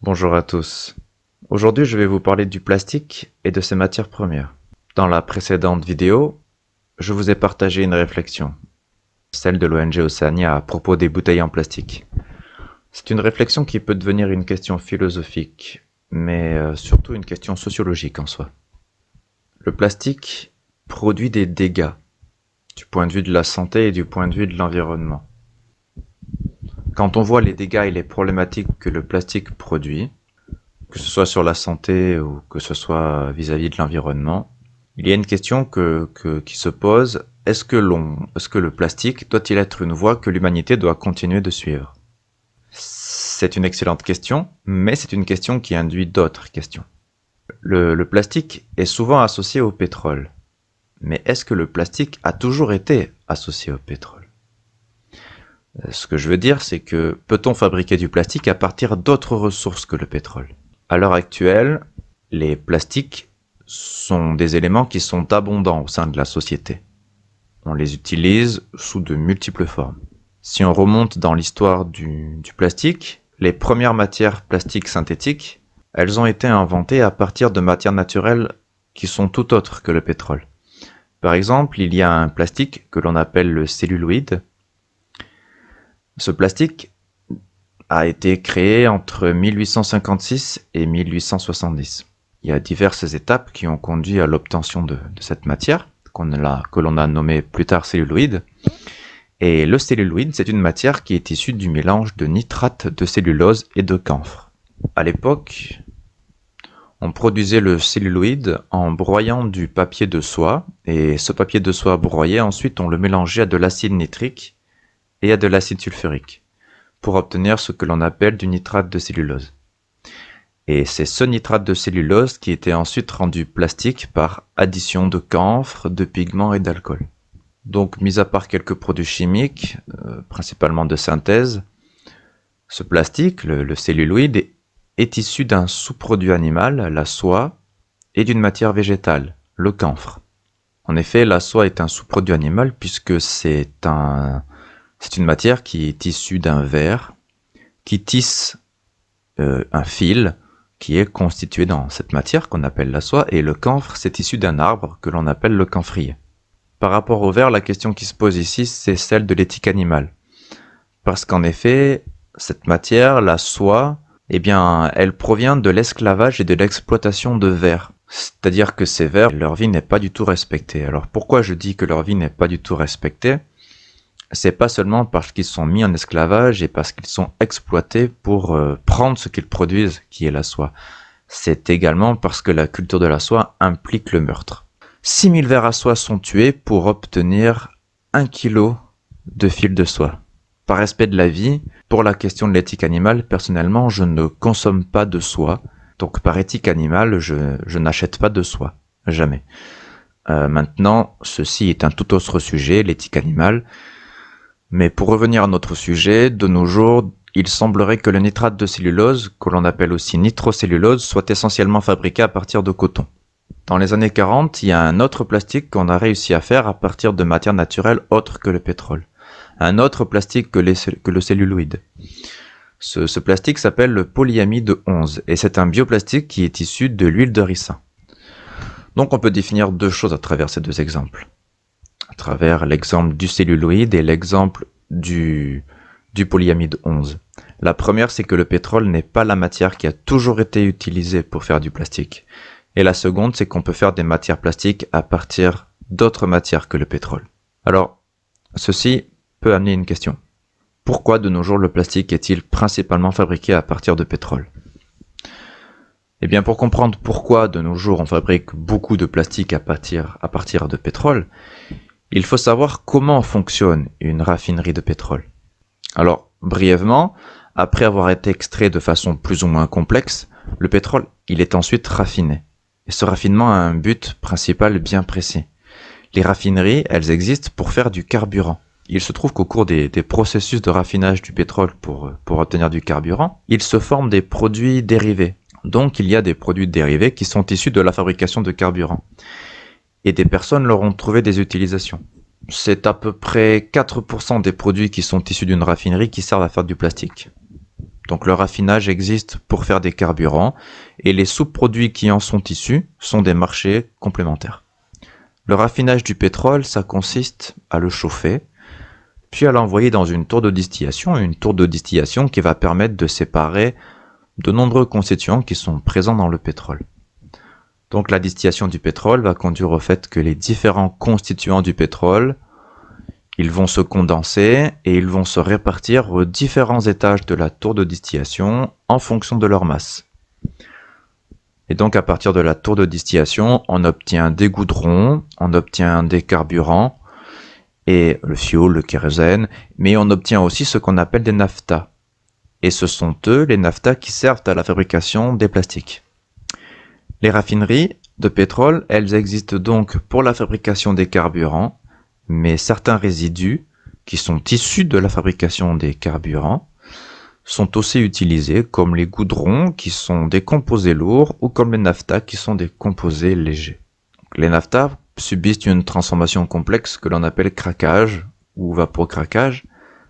Bonjour à tous. Aujourd'hui, je vais vous parler du plastique et de ses matières premières. Dans la précédente vidéo, je vous ai partagé une réflexion, celle de l'ONG Océania à propos des bouteilles en plastique. C'est une réflexion qui peut devenir une question philosophique, mais surtout une question sociologique en soi. Le plastique produit des dégâts, du point de vue de la santé et du point de vue de l'environnement. Quand on voit les dégâts et les problématiques que le plastique produit, que ce soit sur la santé ou que ce soit vis-à-vis de l'environnement, il y a une question qui se pose, est-ce que le plastique doit-il être une voie que l'humanité doit continuer de suivre? C'est une excellente question, mais c'est une question qui induit d'autres questions. Le plastique est souvent associé au pétrole, mais est-ce que le plastique a toujours été associé au pétrole? Ce que je veux dire, c'est que peut-on fabriquer du plastique à partir d'autres ressources que le pétrole? À l'heure actuelle, les plastiques sont des éléments qui sont abondants au sein de la société. On les utilise sous de multiples formes. Si on remonte dans l'histoire du plastique, les premières matières plastiques synthétiques, elles ont été inventées à partir de matières naturelles qui sont tout autres que le pétrole. Par exemple, il y a un plastique que l'on appelle le celluloïd. Ce plastique a été créé entre 1856 et 1870. Il y a diverses étapes qui ont conduit à l'obtention de cette matière, que l'on a nommée plus tard celluloïd. Et le celluloïd, c'est une matière qui est issue du mélange de nitrate de cellulose et de camphre. À l'époque, on produisait le celluloïd en broyant du papier de soie, et ce papier de soie broyé, ensuite on le mélangeait à de l'acide nitrique et à de l'acide sulfurique, pour obtenir ce que l'on appelle du nitrate de cellulose. Et c'est ce nitrate de cellulose qui était ensuite rendu plastique par addition de camphre, de pigments et d'alcool. Donc, mis à part quelques produits chimiques, principalement de synthèse, ce plastique, le celluloïd, est issu d'un sous-produit animal, la soie, et d'une matière végétale, le camphre. En effet, la soie est un sous-produit animal puisque c'est une matière qui est issue d'un ver qui tisse un fil qui est constitué dans cette matière qu'on appelle la soie, et le camphre, c'est issu d'un arbre que l'on appelle le camphrier. Par rapport au ver, la question qui se pose ici, c'est celle de l'éthique animale. Parce qu'en effet, cette matière, la soie, eh bien, elle provient de l'esclavage et de l'exploitation de vers. C'est-à-dire que ces vers, leur vie n'est pas du tout respectée. Alors pourquoi je dis que leur vie n'est pas du tout respectée? C'est pas seulement parce qu'ils sont mis en esclavage et parce qu'ils sont exploités pour prendre ce qu'ils produisent, qui est la soie. C'est également parce que la culture de la soie implique le meurtre. 6000 vers à soie sont tués pour obtenir 1 kilo de fil de soie. Par respect de la vie, pour la question de l'éthique animale, personnellement, je ne consomme pas de soie. Donc par éthique animale, je n'achète pas de soie. Jamais. Maintenant, ceci est un tout autre sujet, l'éthique animale. Mais pour revenir à notre sujet, de nos jours, il semblerait que le nitrate de cellulose, que l'on appelle aussi nitrocellulose, soit essentiellement fabriqué à partir de coton. Dans les années 40, il y a un autre plastique qu'on a réussi à faire à partir de matières naturelles autres que le pétrole. Un autre plastique que le celluloïd. Ce plastique s'appelle le polyamide 11 et c'est un bioplastique qui est issu de l'huile de ricin. Donc on peut définir deux choses à travers ces deux exemples. À travers l'exemple du celluloïd et l'exemple du polyamide 11. La première, c'est que le pétrole n'est pas la matière qui a toujours été utilisée pour faire du plastique. Et la seconde, c'est qu'on peut faire des matières plastiques à partir d'autres matières que le pétrole. Alors, ceci peut amener une question. Pourquoi de nos jours le plastique est-il principalement fabriqué à partir de pétrole? Eh bien, pour comprendre pourquoi de nos jours on fabrique beaucoup de plastique à partir de pétrole, il faut savoir comment fonctionne une raffinerie de pétrole. Alors, brièvement, après avoir été extrait de façon plus ou moins complexe, le pétrole, il est ensuite raffiné. Et ce raffinement a un but principal bien précis. Les raffineries, elles existent pour faire du carburant. Il se trouve qu'au cours des processus de raffinage du pétrole pour obtenir du carburant, il se forment des produits dérivés. Donc il y a des produits dérivés qui sont issus de la fabrication de carburant. Et des personnes leur ont trouvé des utilisations. C'est à peu près 4% des produits qui sont issus d'une raffinerie qui servent à faire du plastique. Donc le raffinage existe pour faire des carburants et les sous-produits qui en sont issus sont des marchés complémentaires. Le raffinage du pétrole, ça consiste à le chauffer, puis à l'envoyer dans une tour de distillation qui va permettre de séparer de nombreux constituants qui sont présents dans le pétrole. Donc la distillation du pétrole va conduire au fait que les différents constituants du pétrole, ils vont se condenser et ils vont se répartir aux différents étages de la tour de distillation en fonction de leur masse. Et donc à partir de la tour de distillation, on obtient des goudrons, on obtient des carburants, et le fioul, le kérosène, mais on obtient aussi ce qu'on appelle des naphtas. Et ce sont eux, les naphtas, qui servent à la fabrication des plastiques. Les raffineries de pétrole, elles existent donc pour la fabrication des carburants, mais certains résidus qui sont issus de la fabrication des carburants sont aussi utilisés comme les goudrons qui sont des composés lourds ou comme les naphtas qui sont des composés légers. Donc, les naphtas subissent une transformation complexe que l'on appelle craquage ou vaporocraquage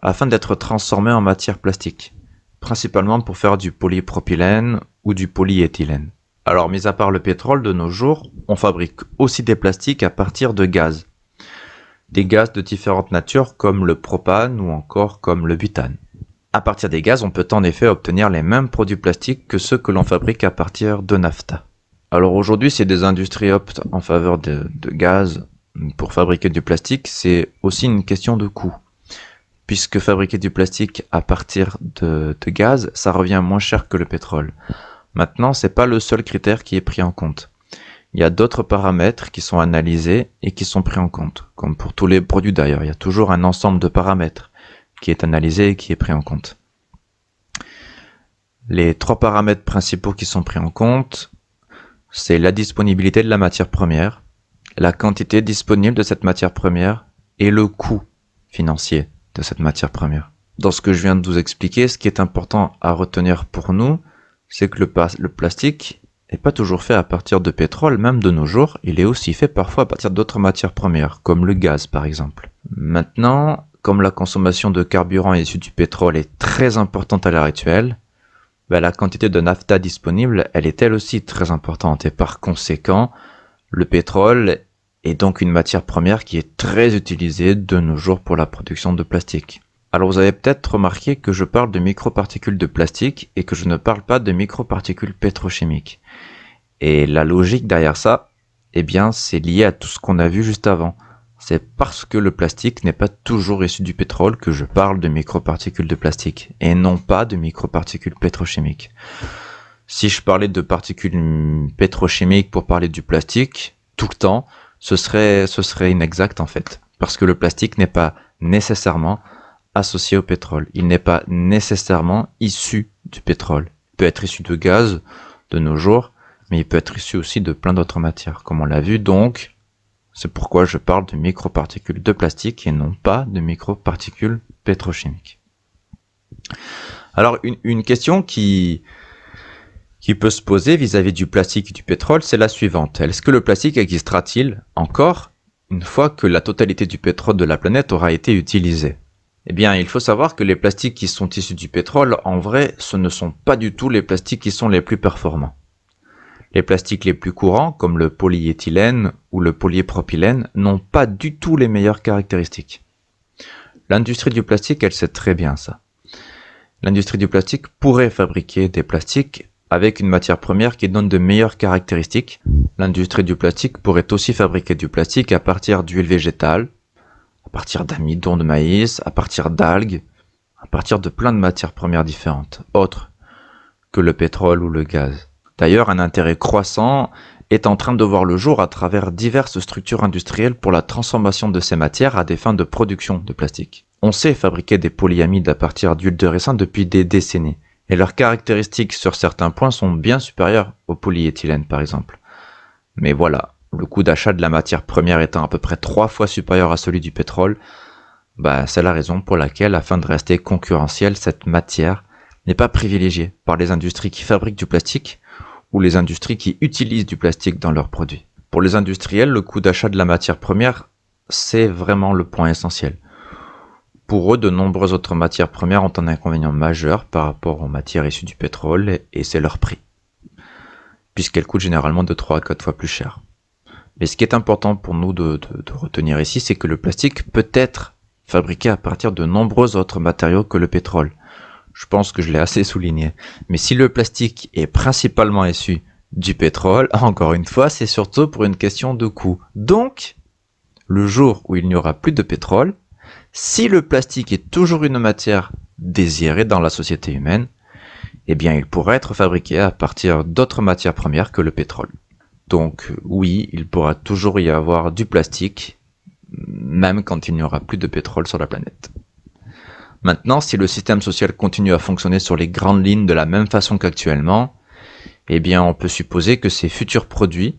afin d'être transformés en matière plastique, principalement pour faire du polypropylène ou du polyéthylène. Alors, mis à part le pétrole, de nos jours, on fabrique aussi des plastiques à partir de gaz. Des gaz de différentes natures comme le propane ou encore comme le butane. À partir des gaz, on peut en effet obtenir les mêmes produits plastiques que ceux que l'on fabrique à partir de naphta. Alors aujourd'hui, si des industries optent en faveur de gaz pour fabriquer du plastique, c'est aussi une question de coût. Puisque fabriquer du plastique à partir de gaz, ça revient moins cher que le pétrole. Maintenant, c'est pas le seul critère qui est pris en compte. Il y a d'autres paramètres qui sont analysés et qui sont pris en compte. Comme pour tous les produits d'ailleurs, il y a toujours un ensemble de paramètres qui est analysé et qui est pris en compte. Les 3 paramètres principaux qui sont pris en compte, c'est la disponibilité de la matière première, la quantité disponible de cette matière première et le coût financier de cette matière première. Dans ce que je viens de vous expliquer, ce qui est important à retenir pour nous, c'est que le plastique n'est pas toujours fait à partir de pétrole, même de nos jours, il est aussi fait parfois à partir d'autres matières premières, comme le gaz par exemple. Maintenant, comme la consommation de carburant issu du pétrole est très importante à l'heure actuelle, la quantité de naphta disponible, elle est elle aussi très importante et par conséquent, le pétrole est donc une matière première qui est très utilisée de nos jours pour la production de plastique. Alors vous avez peut-être remarqué que je parle de microparticules de plastique et que je ne parle pas de microparticules pétrochimiques. Et la logique derrière ça, eh bien c'est lié à tout ce qu'on a vu juste avant. C'est parce que le plastique n'est pas toujours issu du pétrole que je parle de microparticules de plastique et non pas de microparticules pétrochimiques. Si je parlais de particules pétrochimiques pour parler du plastique, tout le temps, ce serait inexact en fait. Parce que le plastique n'est pas nécessairement associé au pétrole. Il n'est pas nécessairement issu du pétrole. Il peut être issu de gaz de nos jours, mais il peut être issu aussi de plein d'autres matières, comme on l'a vu. Donc, c'est pourquoi je parle de microparticules de plastique et non pas de microparticules pétrochimiques. Alors, une question qui peut se poser vis-à-vis du plastique et du pétrole, c'est la suivante. Est-ce que le plastique existera-t-il encore une fois que la totalité du pétrole de la planète aura été utilisée ? Eh bien, il faut savoir que les plastiques qui sont issus du pétrole, en vrai, ce ne sont pas du tout les plastiques qui sont les plus performants. Les plastiques les plus courants, comme le polyéthylène ou le polypropylène, n'ont pas du tout les meilleures caractéristiques. L'industrie du plastique, elle sait très bien ça. L'industrie du plastique pourrait fabriquer des plastiques avec une matière première qui donne de meilleures caractéristiques. L'industrie du plastique pourrait aussi fabriquer du plastique à partir d'huile végétale, à partir d'amidon de maïs, à partir d'algues, à partir de plein de matières premières différentes, autres que le pétrole ou le gaz. D'ailleurs, un intérêt croissant est en train de voir le jour à travers diverses structures industrielles pour la transformation de ces matières à des fins de production de plastique. On sait fabriquer des polyamides à partir d'huile de ricin depuis des décennies, et leurs caractéristiques sur certains points sont bien supérieures au polyéthylène par exemple. Mais voilà, le coût d'achat de la matière première étant à peu près 3 fois supérieur à celui du pétrole, c'est la raison pour laquelle, afin de rester concurrentielle, cette matière n'est pas privilégiée par les industries qui fabriquent du plastique ou les industries qui utilisent du plastique dans leurs produits. Pour les industriels, le coût d'achat de la matière première, c'est vraiment le point essentiel. Pour eux, de nombreuses autres matières premières ont un inconvénient majeur par rapport aux matières issues du pétrole, et c'est leur prix, puisqu'elles coûtent généralement de 3 à 4 fois plus cher. Mais ce qui est important pour nous de retenir ici, c'est que le plastique peut être fabriqué à partir de nombreux autres matériaux que le pétrole. Je pense que je l'ai assez souligné. Mais si le plastique est principalement issu du pétrole, encore une fois, c'est surtout pour une question de coût. Donc, le jour où il n'y aura plus de pétrole, si le plastique est toujours une matière désirée dans la société humaine, eh bien il pourra être fabriqué à partir d'autres matières premières que le pétrole. Donc oui, il pourra toujours y avoir du plastique, même quand il n'y aura plus de pétrole sur la planète. Maintenant, si le système social continue à fonctionner sur les grandes lignes de la même façon qu'actuellement, eh bien on peut supposer que ces futurs produits,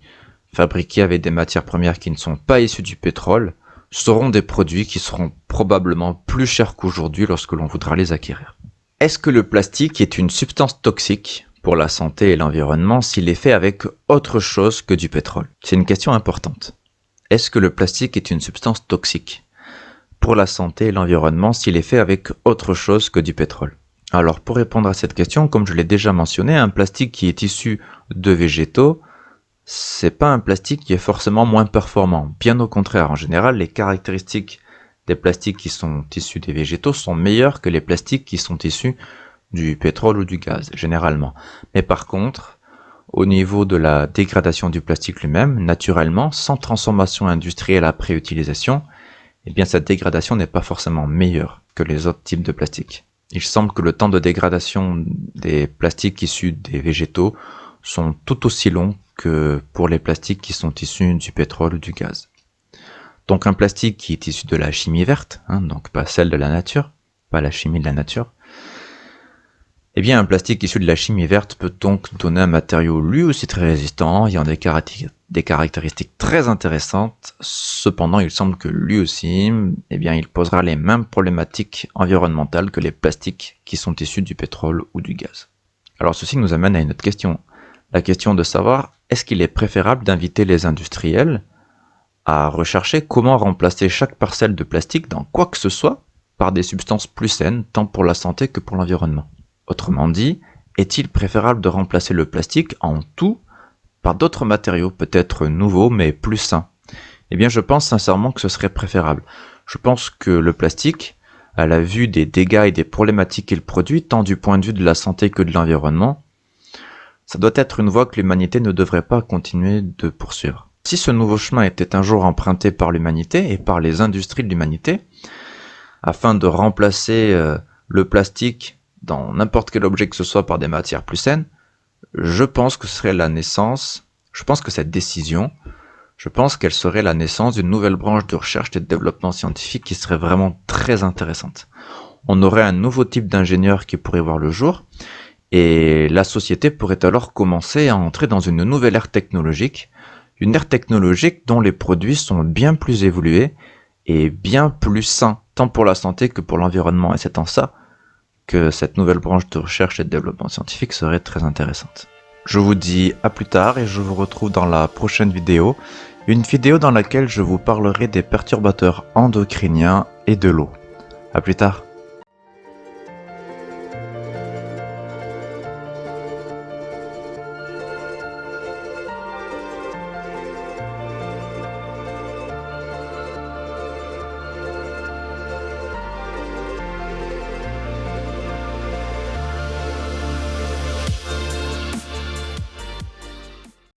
fabriqués avec des matières premières qui ne sont pas issues du pétrole, seront des produits qui seront probablement plus chers qu'aujourd'hui lorsque l'on voudra les acquérir. Est-ce que le plastique est une substance toxique pour la santé et l'environnement s'il est fait avec autre chose que du pétrole? C'est une question importante. Est-ce que le plastique est une substance toxique pour la santé et l'environnement s'il est fait avec autre chose que du pétrole? Alors pour répondre à cette question, comme je l'ai déjà mentionné, un plastique qui est issu de végétaux, c'est pas un plastique qui est forcément moins performant. Bien au contraire, en général, les caractéristiques des plastiques qui sont issus des végétaux sont meilleures que les plastiques qui sont issus du pétrole ou du gaz, généralement. Mais par contre, au niveau de la dégradation du plastique lui-même, naturellement, sans transformation industrielle après utilisation, eh bien cette dégradation n'est pas forcément meilleure que les autres types de plastiques. Il semble que le temps de dégradation des plastiques issus des végétaux sont tout aussi longs que pour les plastiques qui sont issus du pétrole ou du gaz. Donc un plastique qui est issu de la chimie verte, donc pas celle de la nature, pas la chimie de la nature, eh bien un plastique issu de la chimie verte peut donc donner un matériau lui aussi très résistant, ayant des caractéristiques très intéressantes. Cependant, il semble que lui aussi, eh bien, il posera les mêmes problématiques environnementales que les plastiques qui sont issus du pétrole ou du gaz. Alors ceci nous amène à une autre question. La question de savoir, est-ce qu'il est préférable d'inviter les industriels à rechercher comment remplacer chaque parcelle de plastique dans quoi que ce soit par des substances plus saines, tant pour la santé que pour l'environnement? Autrement dit, est-il préférable de remplacer le plastique en tout par d'autres matériaux, peut-être nouveaux mais plus sains? Eh bien, je pense sincèrement que ce serait préférable. Je pense que le plastique, à la vue des dégâts et des problématiques qu'il produit, tant du point de vue de la santé que de l'environnement, ça doit être une voie que l'humanité ne devrait pas continuer de poursuivre. Si ce nouveau chemin était un jour emprunté par l'humanité et par les industries de l'humanité, afin de remplacer le plastique dans n'importe quel objet que ce soit par des matières plus saines, je pense que ce serait la naissance, je pense que cette décision, qu'elle serait la naissance d'une nouvelle branche de recherche et de développement scientifique qui serait vraiment très intéressante. On aurait un nouveau type d'ingénieur qui pourrait voir le jour, et la société pourrait alors commencer à entrer dans une nouvelle ère technologique, une ère technologique dont les produits sont bien plus évolués et bien plus sains, tant pour la santé que pour l'environnement. Et c'est en ça que cette nouvelle branche de recherche et de développement scientifique serait très intéressante. Je vous dis à plus tard et je vous retrouve dans la prochaine vidéo, une vidéo dans laquelle je vous parlerai des perturbateurs endocriniens et de l'eau. À plus tard.